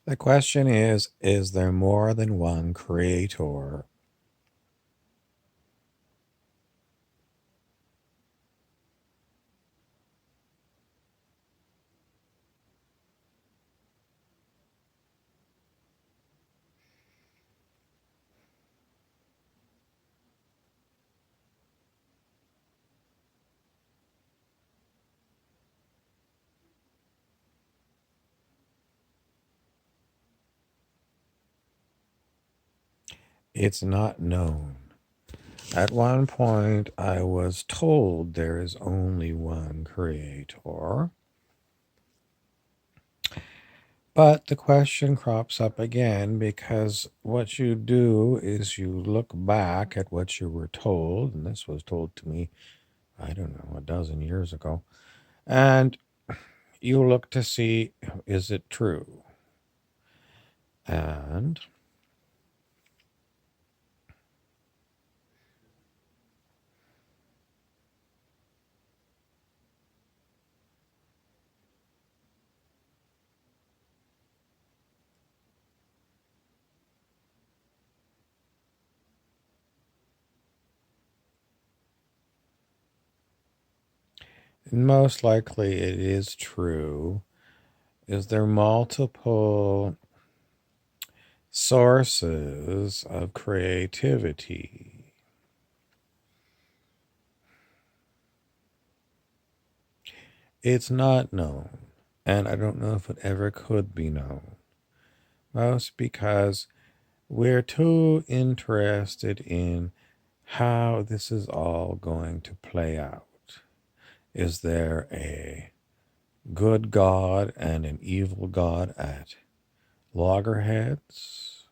The question is there more than one creator? It's not known. At one point, I was told there is only one creator. But the question crops up again because what you do is you look back at what you were told, and this was told to me, I don't know, a dozen years ago, and you look to see, is it true? And most likely it is true. Is there multiple sources of creativity? It's not known, and I don't know if it ever could be known. Most because we're too interested in how this is all going to play out. Is there a good God and an evil God at loggerheads?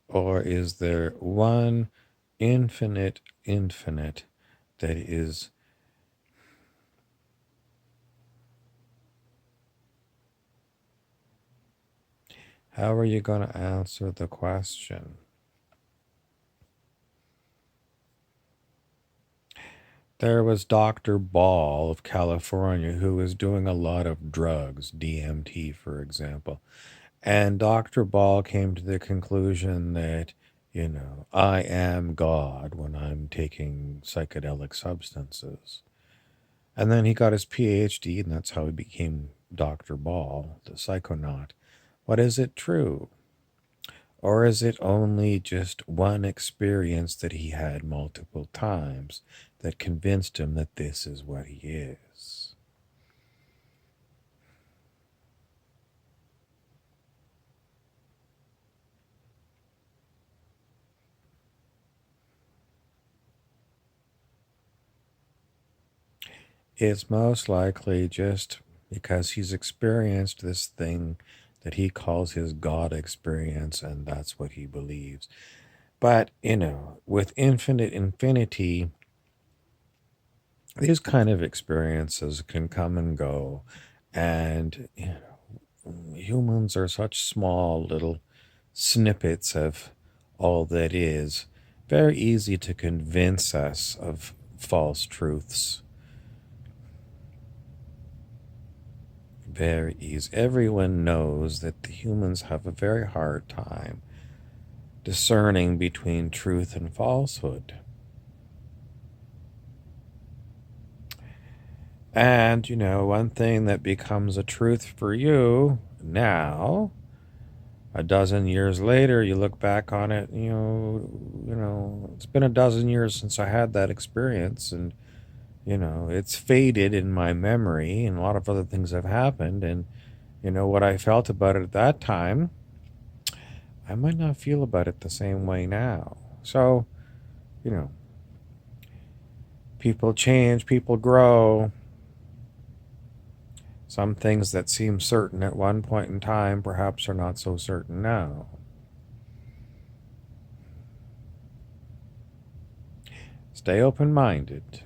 Or is there one infinite that is how are you going to answer the question? There was Dr. Ball of California who was doing a lot of drugs, DMT, for example. And Dr. Ball came to the conclusion that, I am God when I'm taking psychedelic substances. And then he got his PhD, and that's how he became Dr. Ball, the psychonaut. But is it true? Or is it only just one experience that he had multiple times that convinced him that this is what he is? It's most likely just because he's experienced this thing that he calls his God experience, and that's what he believes. But, with infinite infinity, these kind of experiences can come and go. And, humans are such small little snippets of all that is. Very easy to convince us of false truths. Very easy. Everyone knows that the humans have a very hard time discerning between truth and falsehood. And, one thing that becomes a truth for you now, a dozen years later, you look back on it, it's been a dozen years since I had that experience, and, it's faded in my memory, and a lot of other things have happened, and, what I felt about it at that time, I might not feel about it the same way now. So, you know, people change, people grow. Some things that seem certain at one point in time perhaps are not so certain now. Stay open minded.